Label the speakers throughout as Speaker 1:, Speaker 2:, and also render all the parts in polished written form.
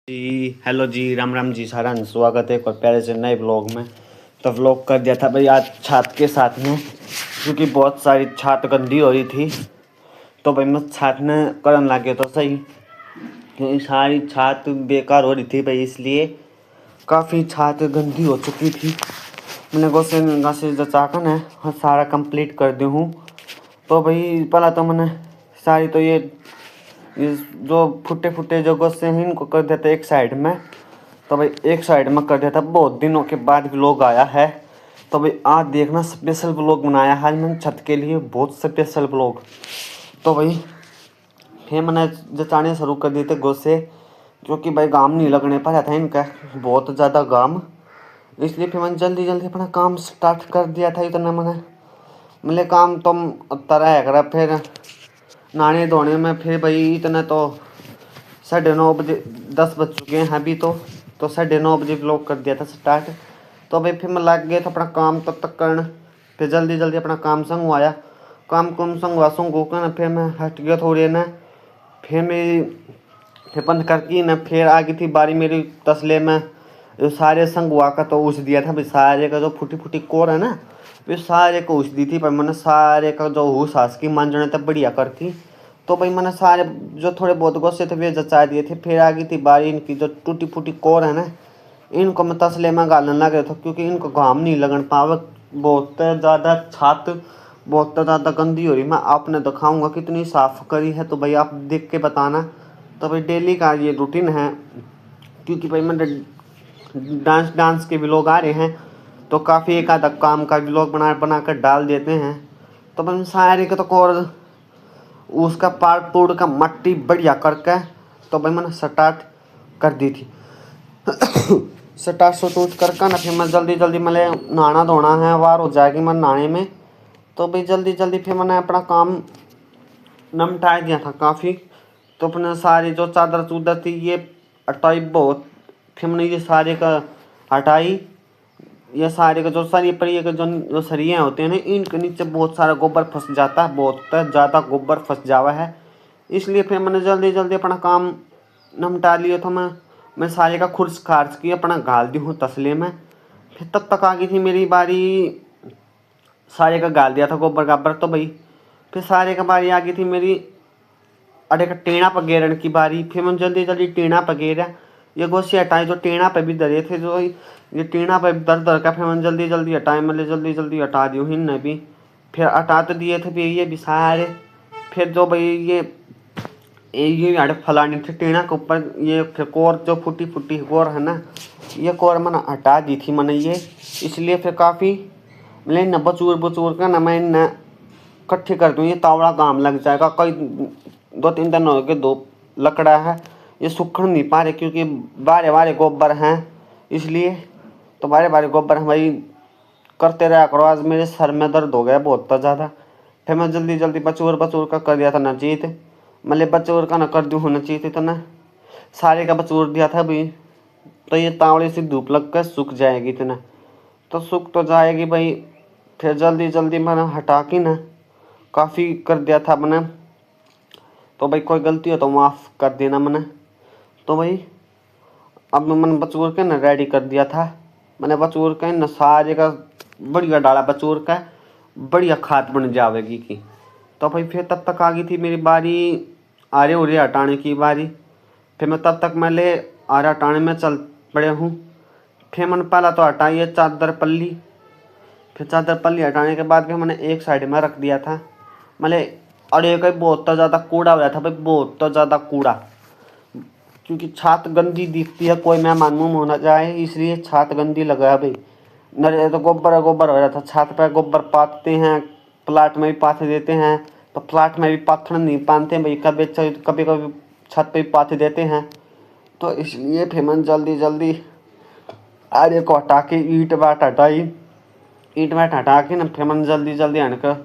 Speaker 1: जी hello जी, राम राम जी, सारा स्वागत है एक और प्यारे से नए ब्लॉग में। तो व्लॉग कर दिया था भाई आज छात के साथ में, क्योंकि बहुत सारी छात गंदी हो रही थी। तो भाई मैं छात में करन लग गया तो सही, क्योंकि सारी छात बेकार हो रही थी भाई, इसलिए काफ़ी छात गंदी हो चुकी थी। मैंने गोसे जो चाकन है वो सारा कंप्लीट कर दी हूँ। तो भाई पहला तो मैंने सारी तो ये जो फुटे फुटे जो गोसे हैं इनको कर देते एक साइड में। तो भाई एक साइड में कर दिया था, बहुत दिनों के बाद व्लॉग आया है। तो भाई आज देखना स्पेशल व्लॉग बनाया है मैंने छत के लिए, बहुत स्पेशल व्लॉग। तो भाई फिर मैंने जचाने शुरू कर दिए थे गोसे, क्योंकि भाई गाम नहीं लगने पाया था इनका बहुत ज़्यादा गाम, इसलिए फिर मैंने जल्दी जल्दी अपना काम स्टार्ट कर दिया था। इतना मैंने मिले काम तो तरह है करा, फिर नहाने धोने में फिर भाई इतना तो 9:30 बजे 10 बज चुके हैं अभी तो 9:30 बजे व्लॉग कर दिया था स्टार्ट। तो भाई फिर मैं लग गया था अपना काम तब तक करना, फिर जल्दी जल्दी अपना काम संगवाया, काम संगू कर ना फिर मैं हट गया थोड़ी ना। फिर मेरी फिर बंद करके ना फिर आ गई थी बारी मेरी तसले में, जो सारे संगवा का तो उस दिया था भाई, सारे का जो फूटी फूटी कोर है ना वे सारे को उस दी थी। पर मैंने सारे का जो हूँ सास की मांझने तब बढ़िया करती। तो भाई मैंने सारे जो थोड़े बहुत गोसे थे वे जचा दिए थे। फिर आ गई थी बारी इनकी जो टूटी फूटी कोर है ना, इनको मैं तसले में गालने लग गया था, क्योंकि इनको घाम नहीं लगन पावे, बहुत ज़्यादा छात बहुत ज़्यादा गंदी हो रही। मैं आपने दिखाऊंगा कितनी साफ़ करी है, तो भाई आप देख के बताना। तो भाई डेली का ये रूटीन है, क्योंकि भाई मैंने डांस के व्लॉग आ रहे हैं तो काफ़ी एक आधा काम का व्लॉग बना कर डाल देते हैं। तो भाई सारे के तो कोर उसका पार्ट तोड़ का मट्टी बढ़िया करके तो भाई मैंने स्टार्ट कर दी थी। स्टार्ट करके ना फिर मैं जल्दी मैंने नहाना धोना है, वार हो जाएगी मैं नहाने में। तो भाई जल्दी फिर मैंने अपना काम निपटा दिया था काफ़ी। तो अपने सारी जो चादर चूदर थी ये हटाई बहुत, फिर मैंने ये सारे का हटाई। ये सारे का जो सरिये परिये के जो सरिये होते हैं ना इनके नीचे बहुत सारा गोबर फंस जाता है, बहुत ज़्यादा गोबर फंस जावा है, इसलिए फिर मैंने जल्दी अपना काम निपटा लिया था। मैं सारे का खुर्स खार्च की अपना गाल दी हूँ तसले में। फिर तब तक आ गई थी मेरी बारी, सारे का गाल दिया था गोबर गाबर। तो भाई फिर सारे का बारी आ गई थी मेरी अरे का टेढ़ा पगेरन की बारी। फिर मैं जल्दी टेढ़ा पगेरा, ये गोसी हटाए जो टेढ़ा पे भी धरे थे, जो ये टेढ़ा पे दर का फिर मैंने जल्दी हटाए, मतलब जल्दी हटा दी हिन भी। फिर हटा तो दिए थे भी ये भी सारे। फिर जो भाई ये हट फलानी थी टेढ़ा के ऊपर, ये फिर कोर जो फूटी फूटी कोर है ना, ये कोर मैंने हटा दी थी मैंने ये, इसलिए फिर काफ़ी मतलब न बचूर का ना मैं न इकट्ठी कर दूँ, ये तावड़ा काम लग जाएगा। कई 2-3 दिन हो गए, दो लकड़ा है ये सूखन नहीं पा रहे, क्योंकि बारे गोबर हैं, इसलिए तो बारे गोबर हैं भाई। करते रहा करो, आज मेरे सर में दर्द हो गया बहुत ज़्यादा। फिर मैं जल्दी बचूर का कर दिया था ना जीत, मतलब बचूर का ना कर दूँ होना चाहिए था ना, सारे का बचूर दिया था भाई। तो ये तावड़े से धूप लग कर सूख जाएगी इतना, तो सूख तो जाएगी भाई। फिर जल्दी मैंने हटा के ना काफ़ी कर दिया था मैंने। तो भाई कोई गलती हो तो माफ़ कर देना मैंने। तो भाई अब मैंने बचूर के ना रेडी कर दिया था, मैंने बचूर के न सारे का बढ़िया डाला, बचूर का बढ़िया खाद बन जाएगी की। तो भाई फिर तब तक आ गई थी मेरी बारी आरे उरे हटाने की बारी। फिर मैं तब तक मैं ले आरे हटाने में चल पड़े हूँ। फिर मैंने पहला तो हटाई है चादर पल्ली, फिर चादर पल्ली हटाने के बाद फिर मैंने एक साइड में रख दिया था मतलब। और एक बहुत ज़्यादा कूड़ा हो गया था भाई, बहुत ज़्यादा कूड़ा, क्योंकि छात गंदी दिखती है, कोई मेहमान मुँह होना जाए इसलिए छात गंदी लगा है भाई। नरे तो गोबर हो रहा था, छात पर गोबर पाते हैं, प्लाट में भी पाथे देते हैं, तो प्लाट में भी पाथन नहीं पाते भाई, कभी कभी छत पे भी पाथे देते हैं। तो इसलिए फिर मैंने जल्दी आरे को हटा के ईंट बाट हटा के ना फिर मैंने जल्दी हटकर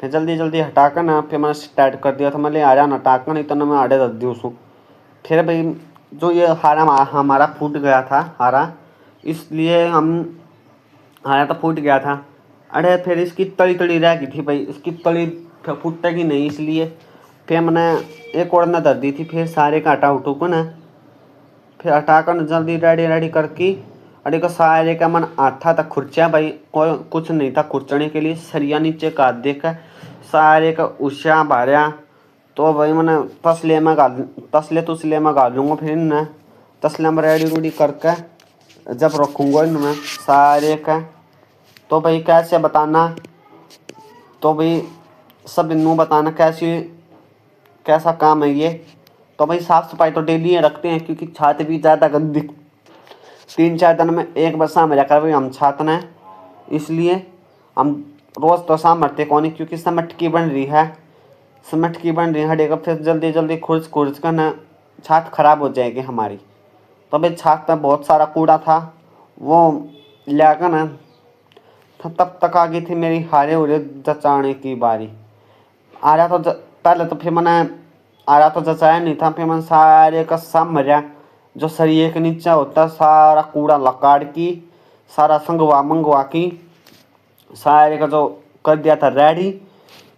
Speaker 1: फिर जल्दी हटा कर ना फिर मैंने स्टार्ट कर दिया था। मैं ले आया हटा कर नहीं तो ना मैं आड़े रख दी उसको। फिर भाई जो ये हारा हमारा फूट गया था हारा, इसलिए हम हारा तो फूट गया था। अरे फिर इसकी तली रह गई थी भाई, इसकी तली फूटेगी नहीं, इसलिए फिर मैंने एक और ना धर दी थी। फिर सारे का आटा उठू को ना फिर हटाकर न जल्दी रेडी रेडी करके अरे को सारे का मन आता था खुर्चा भाई, कोई कुछ नहीं था खुर्चने के लिए, सरिया नीचे काट देकर सारे का उषा भार्या। तो भाई मैंने तसले तुसले में गाल लूँगा फिर न तसले में रेडी रूडी करके जब रखूँगा इनमें सारे का। तो भाई कैसे बताना, तो भाई सब इनू बताना कैसा काम है ये। तो भाई साफ़ सफाई तो डेली रखते हैं क्योंकि छात भी ज़्यादा गंदी, 3-4 दिन में एक बार शाम जाकर भाई हम छातना है, इसलिए हम रोज़ तो शाम मरते कौन नहीं क्योंकि समट की बन रही है, हटेगा फिर जल्दी जल्दी खुर्च कर ना छात ख़राब हो जाएगी हमारी। तो भाई छात पर बहुत सारा कूड़ा था वो लाकर ना तब तक आ गई थी मेरी हारे उरे जचाने की बारी। आ रहा तो पहले तो फिर मैंने आ रहा तो जचाया नहीं था, फिर मैंने सारे का सब मरिया जो सरिये के नीचे होता सारा कूड़ा लकाड़ की सारा संगवा मंगवा की सारे का जो कर दिया था रेडी,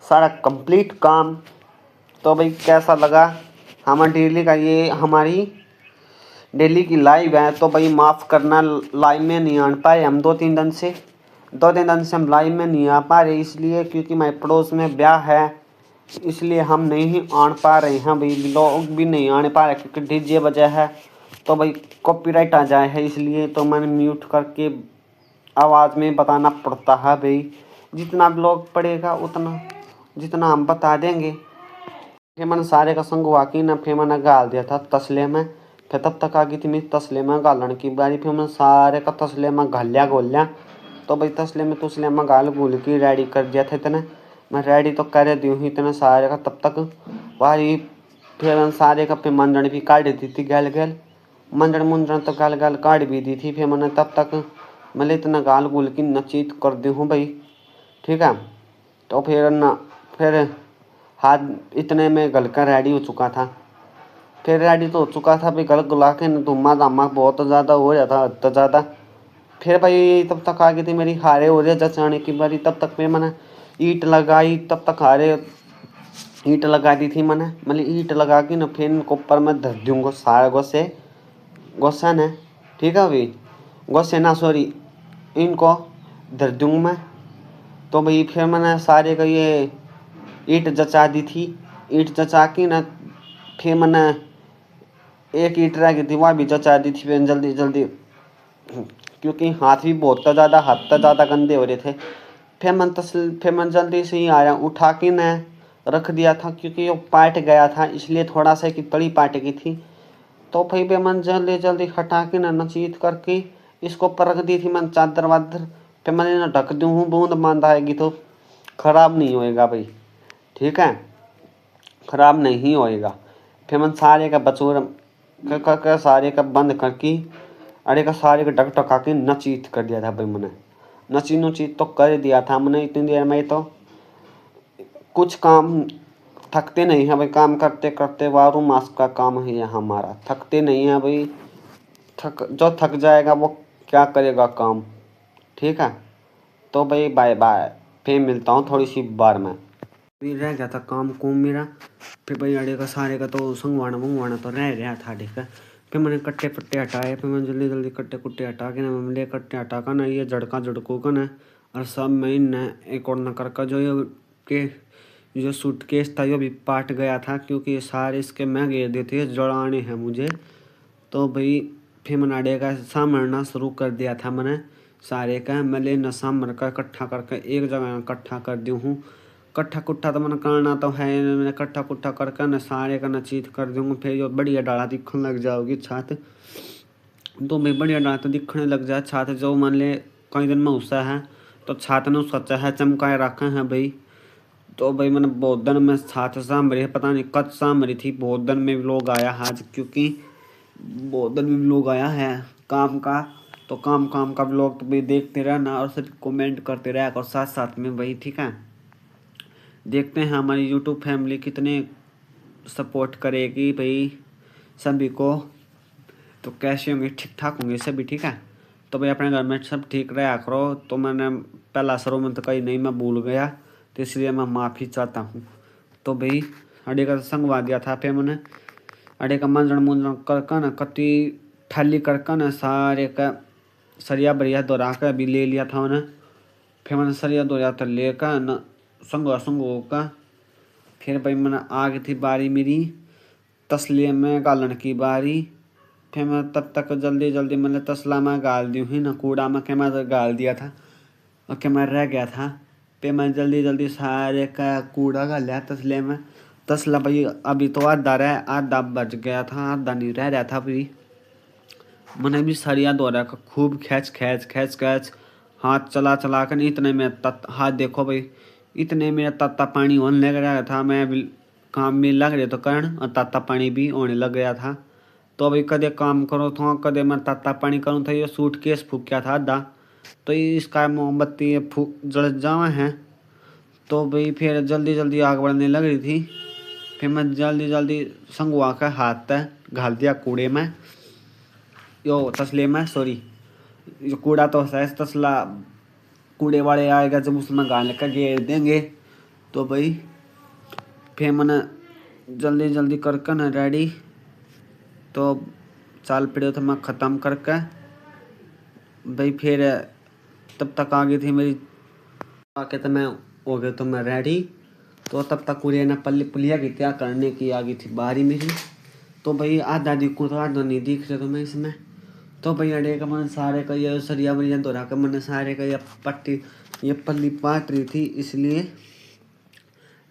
Speaker 1: सारा कंप्लीट काम। तो भाई कैसा लगा हमारा डेली का ये हमारी डेली की लाइव है। तो भाई माफ़ करना लाइव में नहीं आन पाए हम 2-3 दिन से हम लाइव में नहीं आ पा रहे, इसलिए क्योंकि हमारे पड़ोस में ब्याह है, इसलिए हम नहीं आन पा रहे हैं भाई, लोग भी नहीं आने पा रहे क्योंकि डीजे वजह है तो भाई कॉपीराइट आ जाए है, इसलिए तो मैंने म्यूट करके आवाज़ में बताना पड़ता है भाई। जितना ब्लॉग पड़ेगा उतना जितना हम बता देंगे। फिर मैंने सारे का संग वाकई ना फिर मैंने गाल दिया था तसले में, फिर तब तक आ गई थी मेरी तसले में गालने की बारी, फिर मैंने सारे का तसले में घालिया गोलिया। तो भाई तसले में तुसले में गाल गुल की रेडी कर दिया था इतने, मैं रेडी तो कर दी हूँ इतने सारे का। तब तक भाई फिर सारे का फिर मंजन भी काट दी थी गैल गैल, मंजन मुंजन तो गाल गाल काट भी दी थी। फिर मैंने तब तक मैंने इतना गाल गुल की नचीत कर दी हूँ भाई, ठीक है। तो फिर हाथ इतने में गल कर रेडी हो चुका था, फिर रेडी तो हो चुका था भाई, गल गुला के धुम्मा धामा बहुत ज़्यादा हो रहा था तो ज़्यादा। फिर भाई तब तक आ गई थी मेरी हारे हो रहे जचाने की बारी, तब तक फिर मैंने ईंट लगाई, तब तक हारे ईंट लगा दी थी मैंने ईंट लगा के ना फिर इनको ऊपर में धर दूँगा सारे गोसे ने, ठीक है भाई गोसे ना सॉरी इनको धर दूँगा मैं। तो भाई फिर मैंने सारे का ये ईंट जचा दी थी, ईंट जचा के ना फिर मैंने एक ईंट रह गई थी वहाँ भी जचा दी थी फिर जल्दी जल्दी क्योंकि हाथ भी बहुत ज़्यादा गंदे हो रहे थे। फिर मैं जल्दी से ही आया उठा के न रख दिया था क्योंकि वो पाट गया था, इसलिए थोड़ा सा की तड़ी पाट गई थी। तो फिर मैंने जल्दी जल्दी हटा के न नचीत करके इसको ऊपर रख दी थी मैंने चादर वादर। फिर मैंने ना ढक दूँ हूँ, बूंद बांध आएगी तो ख़राब नहीं होएगा भाई, ठीक है ख़राब नहीं होएगा। फिर मैंने सारे का बचूर कर सारे का बंद करके अरे का सारे का ढक ढका के नचीत कर दिया था भाई मैंने, नचीत तो कर दिया था मैंने इतनी देर में। तो कुछ काम थकते नहीं हैं भाई, काम करते करते 12 मास का काम है यह हमारा, थकते नहीं हैं भाई। जो थक जाएगा वो क्या करेगा काम, ठीक है। तो भाई बाय बाय, फिर मिलता हूँ थोड़ी सी बार में। भी रह गया था काम कुम मेरा, फिर भाई अड़े का सारे का तो संगवाना मंगवाना तो रह गया था, ठीक है। फिर मैंने कट्टे पट्टे हटाए, फिर मैंने जल्दी जल्दी कट्टे कुट्टे हटा के ना मैंने कट्टे हटा कर ना ये झड़कों का ना और सब मैं न एक और न कर जो ये के जो सूटकेस था ये भी पाट गया था क्योंकि सारे इसके मैं घेर देते जड़ाने हैं मुझे। तो भाई फिर मैंने अड़े का सामरना शुरू कर दिया था मैंने सारे का, मैं न सामर का इकट्ठा करके एक जगह इकट्ठा कर दी हूँ। कट्ठा कुट्ठा तो मैंने करना तो है, मैंने कट्ठा कुट्ठा करके न सारे का नचीत कर दूँगा। फिर जो बढ़िया डाला दिखने लग जाओगी छात, तो भाई बढ़िया डाला तो दिखने लग जाए छात। जो मान ले कई दिन में उससा है तो छात ने सोचा है चमकाए रखा है भाई। तो भाई मैंने बहुत दिन में छात सामरी पता नहीं कद सामरी थी, बहुत दिन में भी लोग आया आज क्योंकि बहुत दिन में भी लोग आया है काम का। तो काम का लोग तो भाई देखते रहना और सब कमेंट करते रहा और साथ साथ में भाई, ठीक है। देखते हैं हमारी यूट्यूब फैमिली कितने सपोर्ट करेगी भाई सभी को, तो कैसे होंगे ठीक ठाक होंगे सभी, ठीक है। तो भाई अपने घर में सब ठीक रहा करो। तो मैंने पहला सरों में तो कहीं नहीं मैं भूल गया तो इसलिए मैं माफ़ी चाहता हूँ। तो भाई अड़े का संगवा दिया था, फिर मैंने अड़े का मंजन मुंजन कर ना कति ठल्ली करके न सारे का सरिया बढ़िया दोहरा कर अभी ले लिया था उन्हें। फिर मैंने सरिया दोहरा तो लेकर न संगो का फिर भाई मैंने आगे थी बारी मेरी तसले में गालन की बारी। फिर मैं तब तक जल्दी जल्दी मैंने तसला में गाल दी हुई न कूड़ा में के मैं गाल दिया था और के मैं रह गया था। फिर मैं जल्दी जल्दी सारे का कूड़ा गाल लिया तसले में। तसला भाई अभी तो आधा रह आधा बच गया था आधा नहीं रह रहा था अभी। मैंने भी सरिया दोहरा का खूब खैच हाथ चला चला कर इतने में हाथ देखो भाई इतने में ताता पानी होने लग रहा था। मैं भी काम में लग रहे तो करण और ताता पानी भी होने लग गया था। तो भाई कदे काम करो तो कदे मैं ताता पानी करूँ था। ये सूटकेस फूक गया था आधा तो इसका मोमबत्ती फूक जल जावा है। तो भाई फिर जल्दी जल्दी आग बढ़ने लग रही थी। फिर मैं जल्दी जल्दी संगवा कर हाथ तक घाल दिया कूड़े में यो तसले में सॉरी जो कूड़ा तो है तसला कूड़े वाले आएगा जब उसमें गाने का घेर देंगे। तो भाई फिर मैंने जल्दी जल्दी करके ना रेडी तो चाल पड़े तो मैं ख़त्म करके भाई फिर तब तक आ गई थी मेरी आके तो मैं हो गया तो मैं रेडी। तो तब तक कुरिया ने पुलिया की क्या करने की आ गई थी बारी मेरी। तो भाई आधा दिखूँ तो आधा नहीं दिख रहे तो मैं इसमें। तो भाई अड़े का मैंने सारे का ये सरिया वरिया दोहरा कर मैंने सारे का ये पट्टी ये पल्ली पाट रही थी इसलिए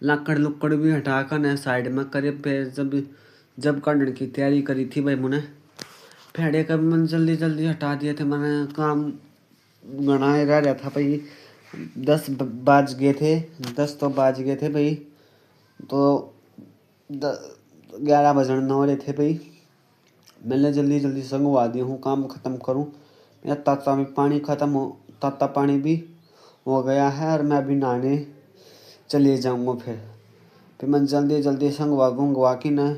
Speaker 1: लकड़ लुक्कड़ भी हटा कर न साइड में करे। फिर जब काटने की तैयारी करी थी भाई मैंने फेड़े का भी मैंने जल्दी जल्दी हटा दिए थे। मैंने काम गणाए रह रहा था भाई 10 बाज गए थे 10 तो बाज गए थे भाई। तो 11 बजने न हो रहे थे भाई। मैंने जल्दी जल्दी संगवा दी हूँ काम ख़त्म करूँ। मेरा ताता में पानी ख़त्म हो ताता पानी भी हो गया है और मैं अभी नहाने चले जाऊँगा। फिर मैं जल्दी जल्दी संगवा गुंगवा की न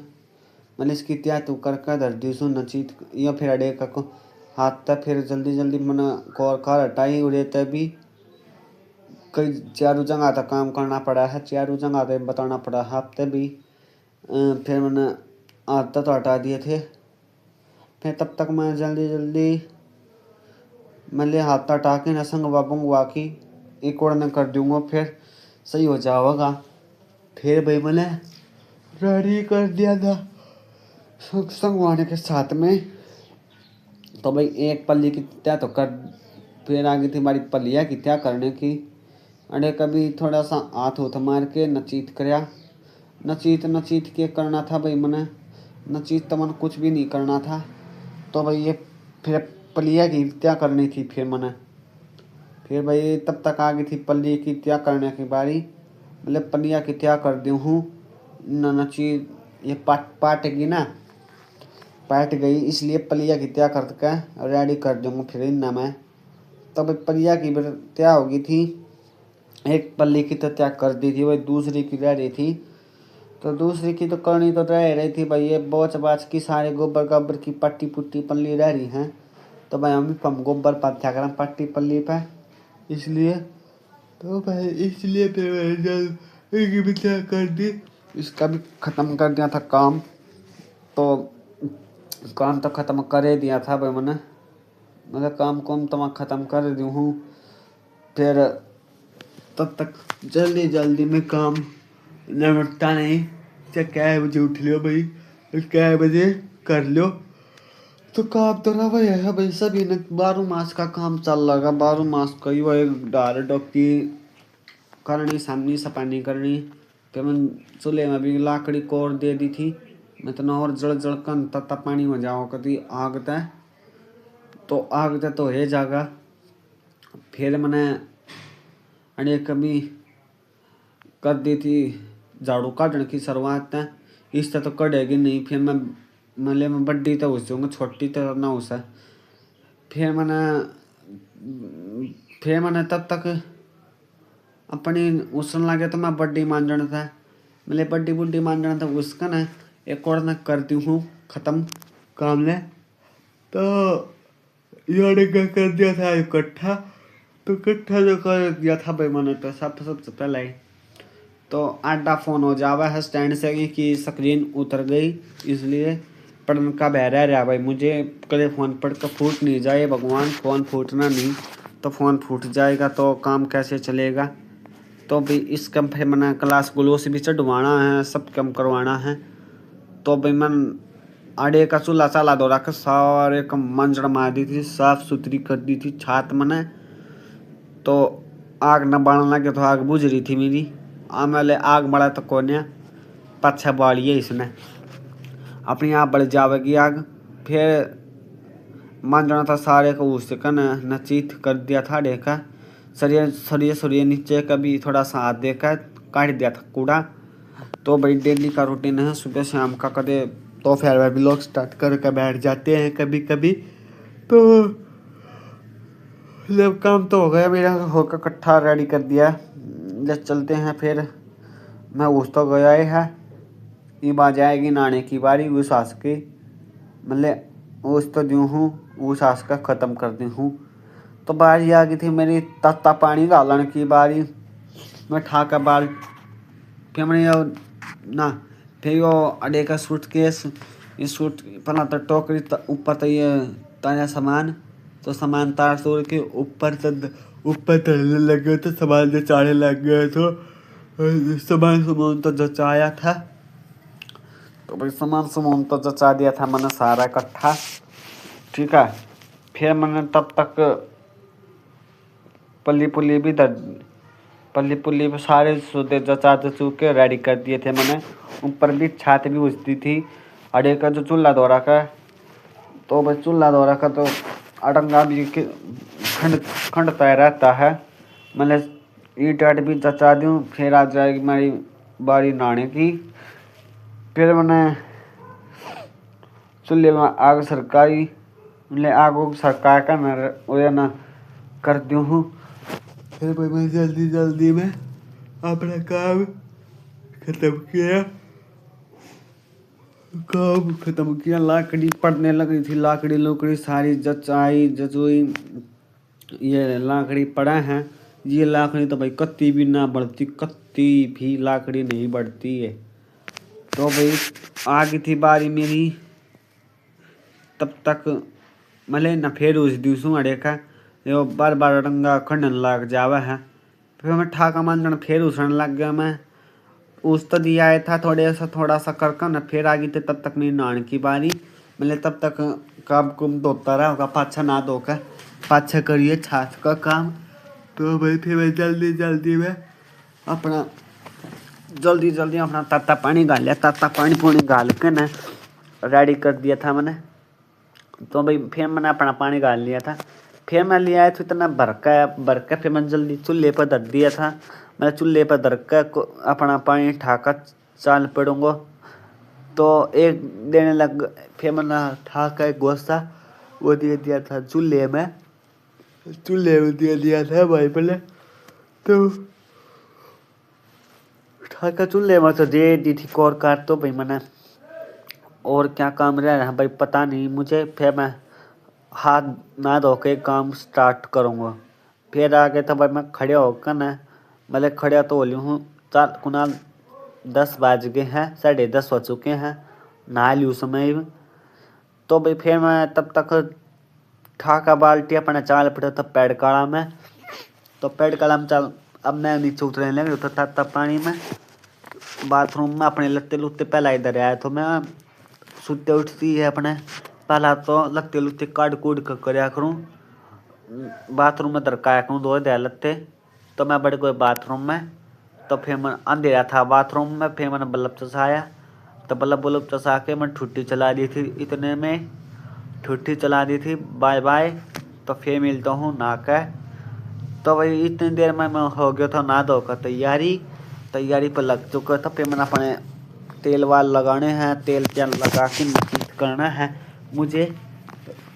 Speaker 1: मैंने इसकी त्याग तू कर धर दी सू नचीत या फिर अड़े का को हाथ तक फिर जल्दी जल्दी मैंने कौर कार हटाई उड़े तभी कई चारों जगह तक काम करना पड़ा है चारों जगह तक बताना पड़ा है हफ्ते भी। फिर मैंने हाथ तो हटा दिए थे। फिर तब तक मैं जल्दी जल्दी मैंने हाथ हटा के न संगवा बुंगवा की एक और न कर दूँगा फिर सही हो जाएगा। फिर भाई मैंने रेडी कर दिया था संगवाने के साथ में। तो भाई एक पल्ली की त्या तो कर फिर आगे थी हमारी पल्लिया की त्या करने की। अरे कभी थोड़ा सा हाथ उथ मार के नचीत करया नचीत के करना था भाई मैंने नचीत तो मैंने कुछ भी नहीं करना था। तो भाई ये फिर पल्लिया की त्या करनी थी फिर भाई तब तक आ गई थी पल्ली की त्या करने की बारी। मतलब पल्लिया की त्या कर दी हूँ नची ये पाटेगी ना पाट गई इसलिए पलिया की त्या करके रेडी कर दूँगा फिर इन्ना मैं। तब पलिया की त्या हो गई थी एक पल्ली की तो त्या कर दी थी भाई दूसरी की रह रही थी। तो दूसरी की तो करनी तो रह रही थी भाई ये बोच बाच की सारे गोबर गब्बर की पट्टी पुट्टी पल्ली रह रही हैं। तो भाई हम भी गोबर पाथ्या करें पट्टी पल्ली पर इसलिए। तो भाई इसलिए फिर मैंने जल्द भी क्या कर दी इसका भी ख़त्म कर दिया था काम। तो काम तो ख़त्म कर ही दिया था भाई मैंने मतलब काम तो मैं ख़त्म कर दी हूँ। फिर तब तक जल्दी जल्दी में काम निपटता नहीं चाहे क्या बजे उठ लियो भाई क्या बजे कर लियो। तो काम तो रहा भाई है भाई सभी ने 12 मास का काम चल रहा 12 मास का ही वही डाल डॉक्टी करनी सामनी सपानी करनी। फिर मैं चूल्हे में भी लाकड़ी कोर दे दी थी मैं तो और जड़ कन तत्ता पानी हो जाओ कभी आग तय तो है जागा। फिर मैंने अरे कभी कर दी थी झाड़ू काटने की शुरुआत इससे तो कटेगी नहीं। फिर मैं बड्डी तो उस जाऊँगा छोटी तो ना उसे। फिर मैंने तब तक अपनी उसन लगे तो मैं बड्डी मांझना था मैंने बड्डी बुड्डी मांझना था उसका ना एक और न करती हूँ ख़त्म काम ने। तो यार क्या कर दिया था इकट्ठा तो इकट्ठा जो कर दिया था भाई मैंने तो सबसे पहले ही तो आधा फ़ोन हो जावा है स्टैंड से कि स्क्रीन उतर गई इसलिए पढ़ने का बह रहा भाई, मुझे कल फ़ोन पढ़ कर फूट नहीं जाए भगवान, फ़ोन फूटना नहीं, तो फ़ोन फूट जाएगा तो काम कैसे चलेगा। तो भाई इस कम फिर मैंने क्लास ग्लोस भी चढ़वाना है, सब कम करवाना है। तो भाई मन आड़े का चूल्हा चाला दो रखा, सारे कम मंजड़ मार दी थी, साफ सुथरी कर दी थी छात मैंने। तो आग न बाड़ने लगे तो आग बुझ रही थी मेरी, आमेले आग बढ़ा तो कोने पाछा बाड़ी है इसने अपनी आप बढ़ जावेगी आग। फिर मंजड़ा था सारे को उसका नचीत कर दिया था देखा, सरिया सरिया सरिया नीचे कभी थोड़ा सा हाथ देखा काट दिया था कूड़ा। तो भाई डेली का रूटीन है, सुबह शाम का कदे तो फिर भी लोग स्टार्ट करके बैठ जाते हैं कभी कभी। तो जब काम तो हो गया मेरा, होकर इकट्ठा रेडी कर दिया, जब चलते हैं फिर। मैं उस तो गया ही है, ये बात जाएगी नाने की बारी, उस सास की मतलब उस तो दूँ हूँ, उस सास का ख़त्म कर दी हूँ। तो बारी आ गई थी मेरी तत्ता पानी डालने की बारी। मैं ठा कर बाल फिर मैंने ना फिर वो अडे का सूटकेस, ये सूट पहला तो टोकरी ऊपर तो ये ताजा सामान, तो सामान तार तोड़ के ऊपर चढ़ने लग गए, तो सामान जो चाड़े लग गए, तो सामान तो जचाया था। तो भाई सामान तो जचा दिया था मैंने सारा इकट्ठा, ठीक है। फिर मैंने तब तक पल्ली पुल्ली भी सारे सूते जचा जचू के रेडी कर दिए थे मैंने। ऊपर भी छात भी उजती थी अड़े का जो चूल्हा दौरा का। तो भाई चूल्हा दौरा का तो अड़ंगा भी खंड तय रहता है, मतलब ईट आट भी जचा दूँ। फिर आ जाएगी मेरी बारी नहाने की। फिर मैंने चूल्हे में आग सरकाई, मतलब आग सरका कर ना कर दूँ हूँ। फिर भाई मैं जल्दी में अपना काम ख़त्म किया। लाकड़ी पड़ने लगी थी, लाकड़ी सारी जचाई जचुई, ये लाकड़ी पड़ा है। ये लाकड़ी तो भाई कत्ती भी ना बढ़ती, कत्ती भी लाकड़ी नहीं बढ़ती है। तो भाई आ गई थी बारी मेरी, तब तक मले न फिर उस दिवसों अड़े का यो बार रंगा खंडन लग जावा है। फिर मैं ठाका मंजन फिर उसने लग गया। मैं उस तो दिया आया था थोड़ा सा करके न, फिर आ गई थी तब तक मेरी नान की बारी। मतलब तब तक काम कुम धोता रहा होगा, पाछा ना धोकर पाछा करिए छाछ का काम। तो भाई फिर मैं जल्दी में अपना जल्दी अपना ताता पानी गाल लिया, ताता पानी गाल के न रेडी कर दिया था मैंने। तो भाई फिर मैंने अपना पानी गाल लिया था। फिर मैं ले आया था इतना भर के फिर मैंने जल्दी चूल्हे पर धर दिया था। मैं चूल्हे पर धर के अपना पानी ठाका चाल पड़ूंगा। तो एक देने लग, फिर मैंने ठाका एक गोश्ता वो दे दिया था चूल्हे में दे दिया था भाई पहले। तो ठाका चूल्हे में तो दे दी थी कोर काट। तो भाई मैंने और क्या काम रह रहा है भाई पता नहीं मुझे। फिर मैं हाथ ना धो के काम स्टार्ट करूँगा। फिर आगे तो भाई मैं खड़े होकर न, मतलब खड़े तो हो हूँ, 10 बज गए हैं, 10:30 हो चुके हैं, नहा लूँ समय। तो भाई फिर मैं तब तक ठाका बाल्टी अपना चाल पड़ा था पेड़ काला में। तो पेड़ काला में चाल, अब मैं नीचे उतरने लगे तो तब पानी में बाथरूम में अपने लत्ते पहला इधर आया। तो मैं सुते उठती है अपने पहला तो लत्ते काट कूट कर करया करूँ, बाथरूम में दरकाया करूँ धो दिया लत्ते। तो मैं बढ़ गए बाथरूम में। तो फिर मैं अंधेरा था बाथरूम में, फिर मैंने बल्ब चसाया। तो बल्ब चसा के मैं ठुट्टी चला दी थी, इतने में ठुट्टी चला दी थी बाय बाय। तो फिर मिलता हूँ नहा के। तो भाई इतनी देर में मैं हो गया था नहा धो कर तैयारी पर लग चुका था। फिर मैंने अपने तेल वाल लगाने हैं, तेल लगा के मसीद करना है मुझे।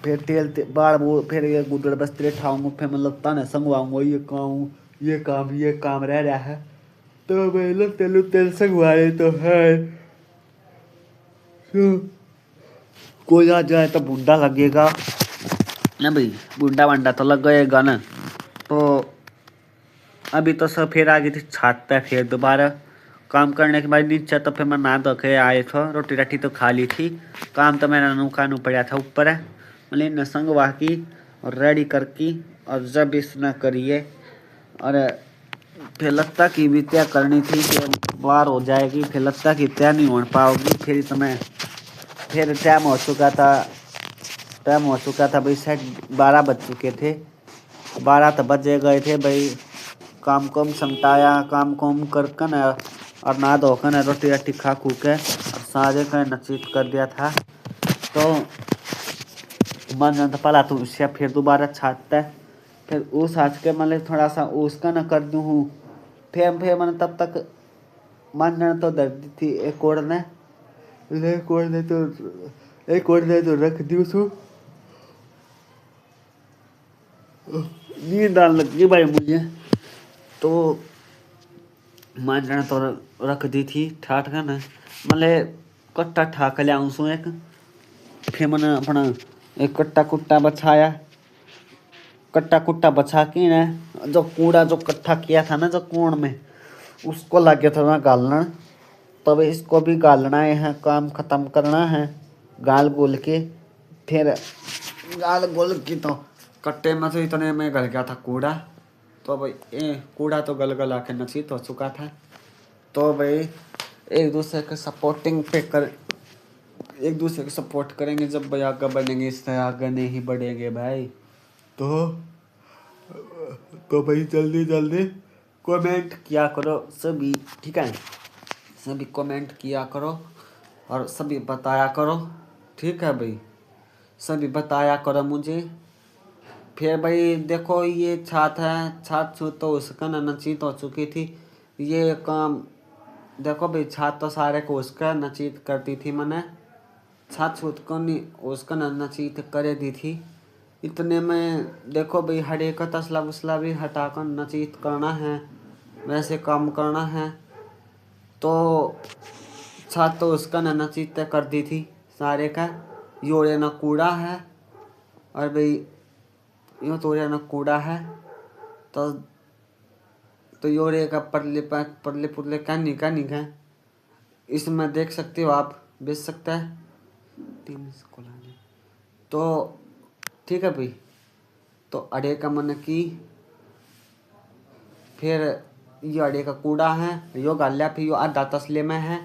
Speaker 1: फिर तेल बार वो फिर ये गुदड़ बस्ते ठाऊँगा, फिर मैं लगता नहीं संगवाऊँगा, ये काम रह रहा है। तो मैं तेल संगवाए तो है, तो कोई आ जाए तो बूंदा लगेगा ना भाई, बूंदा तो लग गएगा ना। तो अभी तो सब फिर आ गई थी छत पे फिर दोबारा काम करने के बाद नीचे तो फिर मैं नहा धो के आए थे, रोटी राटी तो खा ली थी। काम तो मेरा नूका नू पड़ा था ऊपर है, मतलब न संगवा की और रेडी करके और जब इसने करिए और फिर लगता की भी तय करनी थी कि बाहर हो जाएगी, फिर लगता की तय नहीं हो पाओगी। फिर तुम्हें फिर टाइम हो चुका था भाई, शायद 12 बज चुके थे, 12 तो बजे गए थे भाई। काम कोम समटाया, काम कोम कर न और नहा धोकर न रोटी राटी खा खू के और सारे का नचीत कर दिया था। तो मन तो पला तो उससे फिर दोबारा छाटता है, फिर ऊस आज के मतलब थोड़ा सा उसका न कर दूँ हूँ। फिर मैंने तब तक मन तो दर्द थी एक और ने तो रख दी उसको। नींद आने लगी भाई मुझे, तो मांझना तो रख दी थी ठाठ का ना, मतलब कट्टा ठाक लिया सो एक। फिर मैंने अपना एक कट्टा कुट्टा बछाया, कट्टा कुट्टा बछा के ना जो कूड़ा जो इकट्ठा किया था ना जो कोण में, उसको लगे था ना गालना। तब इसको भी गालना है, काम खत्म करना है गाल गोल के। फिर गाल गोल की तो कट्टे में तो इतने में गल गया था कूड़ा। तो भाई कूड़ा तो गल गल आके नसीत हो चुका था। तो भाई एक दूसरे के सपोर्ट करेंगे जब भाई आगे बढ़ेंगे, इससे आगे नहीं बढ़ेंगे भाई। तो भाई जल्दी जल्दी कमेंट किया करो सभी, ठीक है, सभी कमेंट किया करो और सभी बताया करो, ठीक है भाई, सभी बताया करो मुझे। फिर भाई देखो ये छात है, छात छूत तो उसका नचीत हो चुकी थी। ये काम देखो भाई, छात तो सारे को उसका नचीत करती थी, मैंने छात छूत को नहीं उसका नचीत करे दी थी। इतने में देखो भाई हरे का तसला वसला भी हटाकर नचीत करना है, वैसे काम करना है। तो छात तो उसका नचीत कर दी थी सारे का। योरे न कूड़ा है और भाई यूँ तो न कूड़ा है, तो योरे का परले पुरले का निका इसमें देख सकते हो आप, बेच सकता है 3 तो ठीक है भाई। तो अड़े का मन की फिर ये अड़े का कूड़ा है यो गाल्या, फिर यो आधा तसले में है,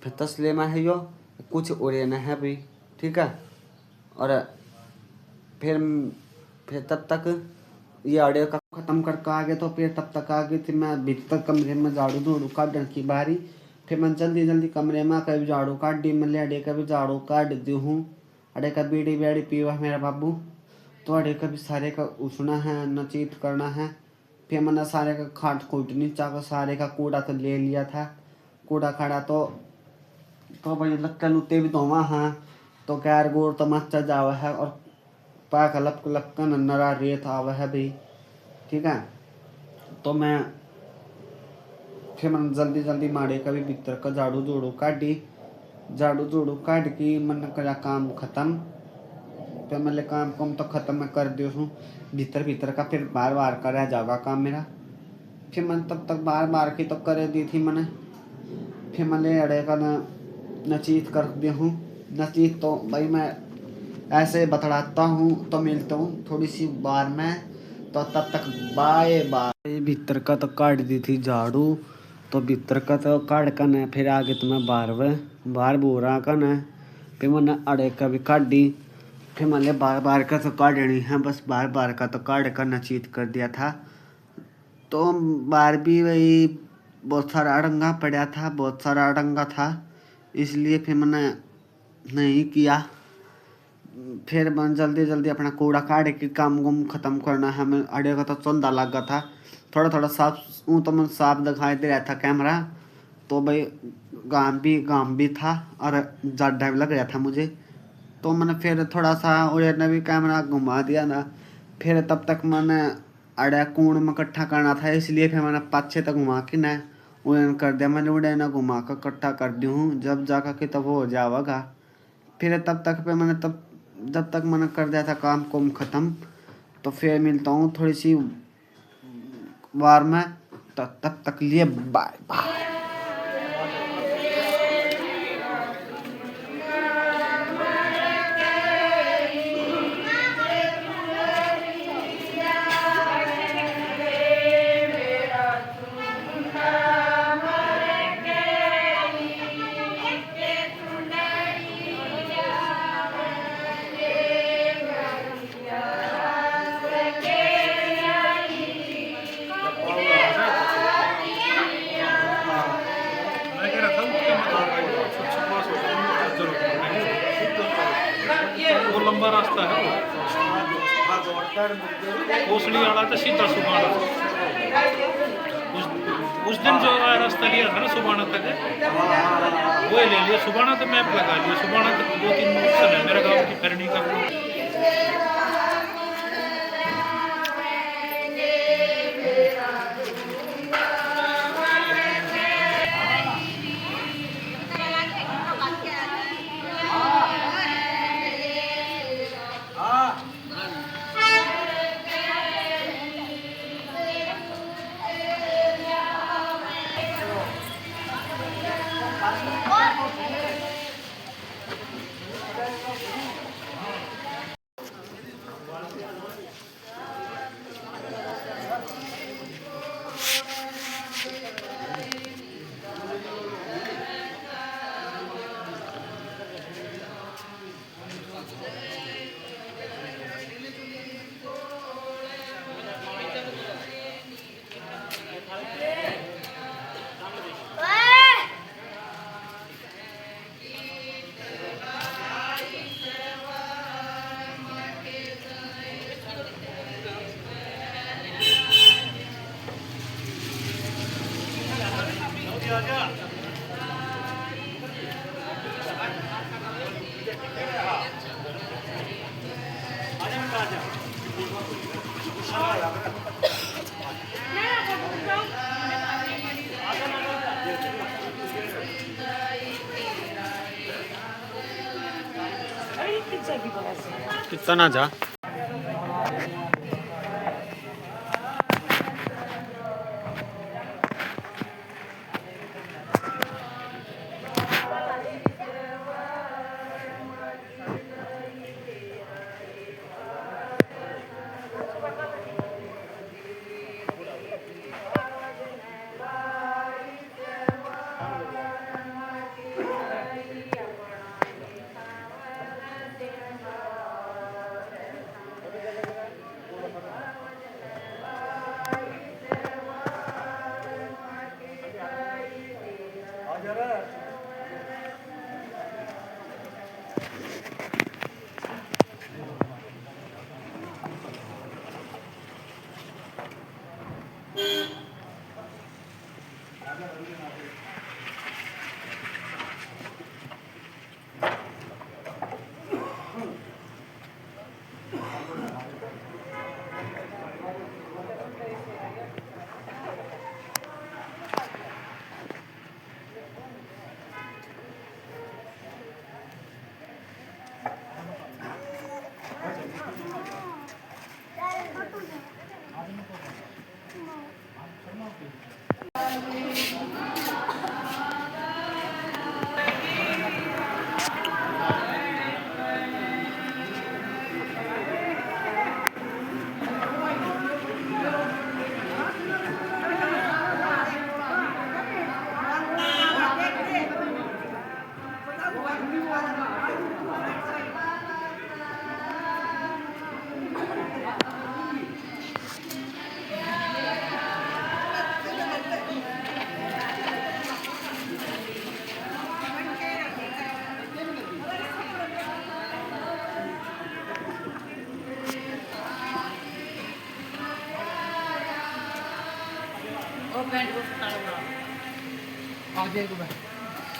Speaker 1: फिर तसले में है यो कुछ उड़े न है भाई, ठीक है। और फिर तब तक ये अड़े का ख़त्म करके आ गए, तो फिर तब तक आ गई थी मैं भीतर कमरे में झाड़ू झाड़ू काटने की बारी। फिर मैं जल्दी जल्दी कमरे में कभी झाड़ू काट दी, मैं अड़े का भी झाड़ू काट दी हूँ। अड़े का बीड़ी बेड़ी पीवा मेरा बाबू, तो अड़े का भी सारे का उठना है, नचीत करना है। फिर मैंने सारे का खाट खूट नीचा का सारे का कूड़ा तो ले लिया था, कूड़ा खाड़ा तो भाई लक्का लुत्ते भी धोवा हैं, तो गैर गोर तो मच्चा जावा है और पाक लक्का नन्नरा रेत आवा है भाई, ठीक है। तो मैं फिर मैंने जल्दी जल्दी मारे का भी भीतर का झाड़ू जोड़ू काट की मैंने करा काम ख़त्म। फिर मैंने काम कम तो ख़त्म मैं कर दियो हूँ भीतर का, फिर बार बार कर जाएगा काम मेरा। फिर मैंने तब तक बार बार की तो कर दी थी मैंने। फिर मैंने अड़े का नचीत कर दिया हूँ। नचीत तो भाई मैं ऐसे बतलाता हूँ, तो मिलता हूँ थोड़ी सी बार में, तो तब तक बाय बाय। भीतर का तो काट दी थी झाड़ू, तो भीतर का तो काट कर न फिर आगे तो मैं बाहर बोरा का न फिर मैंने अड़े का भी काट दी। फिर मैंने बार बार का तो काटनी है, बस बार बार का तो काट कर नचीत कर दिया था। तो बार भी वही बहुत सारा अड़ंगा पड़ा था, बहुत सारा अड़ंगा था, इसलिए फिर मैंने नहीं किया। फिर मैं जल्दी जल्दी अपना कूड़ा काट के काम गुम ख़त्म करना है। मैं अड़े का तो चंदा लगा था, थोड़ा थोड़ा साफ तो मैं साफ दिखाई दे रहा था कैमरा, तो भाई गाम भी था और ज़्यादा भी लग रहा था मुझे। तो मैंने फिर थोड़ा सा उड़ने भी कैमरा घुमा दिया ना। फिर तब तक मैंने अड़े कूड़ में इकट्ठा करना था, इसलिए फिर मैंने पाछे तक घुमा के ना उड़न कर दिया। मैंने उड़ना घुमा कर इकट्ठा कर दी हूँ, जब जाकर के तब वो हो जाएगा। फिर तब तक पे मैंने जब तक मैंने कर दिया था काम कुम ख़त्म, तो फिर मिलता हूँ थोड़ी सी बार में, तब तक लिए बाय बाय।
Speaker 2: रास्ता है वो कोसली वाला तो सीधा सुबाना। उस दिन जो रास्ता लिया था ना सुबाना तक, वो ले लिया। सुबाना तो मैप लगा लिया, सुबाना तक 2-3 ऑप्शन है मेरे गाँव की करनी का। कितना जा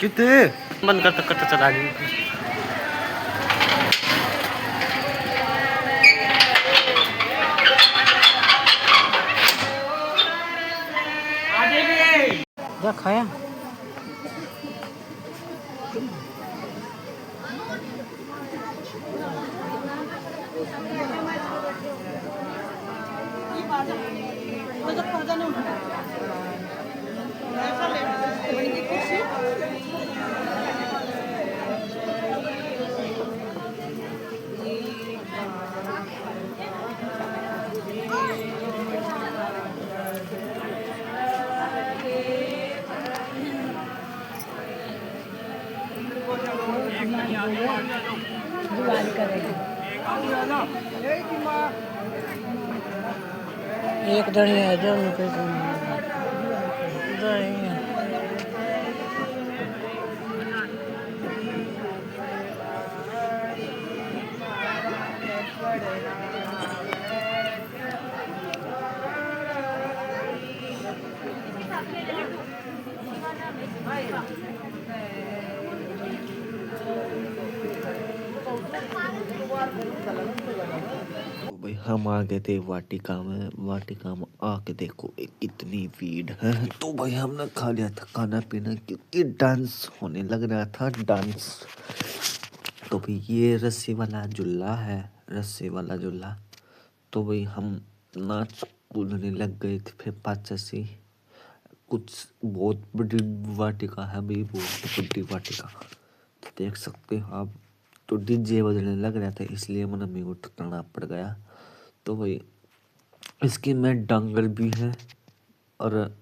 Speaker 2: कितने बंद करता करता चला गया।
Speaker 3: जा खाया दिवाली करेगी एक धनी है जो उनके
Speaker 1: हम आ गए थे वाटिका में आके देखो कितनी भीड़ है। तो भाई हमने खा लिया था खाना पीना, क्योंकि डांस होने लग रहा था डांस। तो भाई ये रस्सी वाला झूला है, रस्सी वाला झूला। तो भाई हम नाच कूदने लग गए थे। फिर पाछे से कुछ बहुत बड़ी वाटिका है भाई, बहुत बड़ी वाटिका, तो देख सकते हो आप। तो डीजे बजने लग रहा था, इसलिए मैंने म्यूट करना पड़ गया। तो भाई इसकी में डंगल भी है, और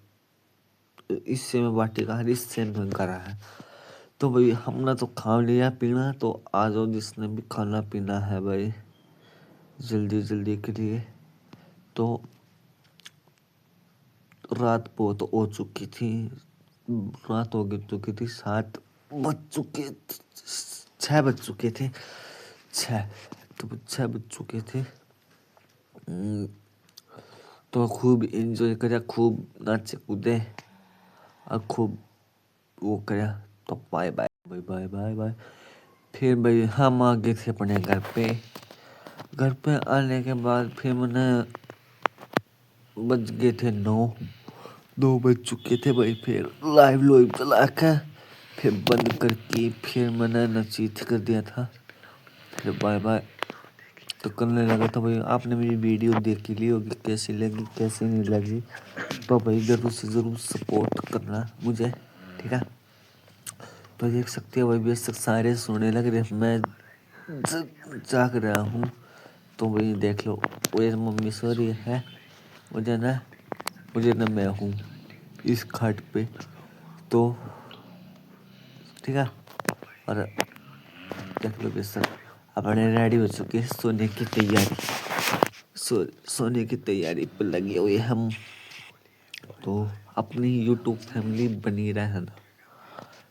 Speaker 1: इससे में वाटिका है, इससे में करा है। तो भाई हमने तो खा लिया पीना, तो आ जाओ जिसने भी खाना पीना है भाई, जल्दी जल्दी के लिए। तो रात बहुत हो चुकी थी, रात हो चुकी थी, 7 बज चुके, 6 बज चुके थे, 6 बज चुके थे। तो खूब एंजॉय करा, खूब नाचे कूदे और खूब वो करा। तो bye bye bye bye bye bye. फिर भाई हम आ गए थे अपने घर पे। घर पे आने के बाद फिर मैंने बज गए थे 9 बज चुके थे भाई। फिर लाइव चला के फिर बंद करके फिर मैंने नचीत कर दिया था। फिर बाय बाय तो करने लगा था भाई। आपने मेरी वीडियो देख ली होगी, कैसी लगी कैसी नहीं लगी, तो भाई जरूर से जरूर सपोर्ट करना मुझे, ठीक है। तो देख सकते हो भाई बेशक सारे सोने लग रहे, मैं जाग रहा हूँ। तो भाई देख लो, वो मम्मी सो रही है, मुझे ना मैं हूँ इस खाट पे, तो ठीक है। और देख लो बेशक अपने रेडी हो चुके हैं सोने की तैयारी, सोने की तैयारी पर लगे हुए हम। तो अपनी यूट्यूब फैमिली बनी रहना।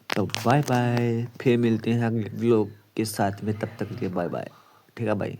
Speaker 1: तो बाय बाय, फिर मिलते हैं अगले व्लॉग के साथ में, तब तक के बाय बाय, ठीक है भाई।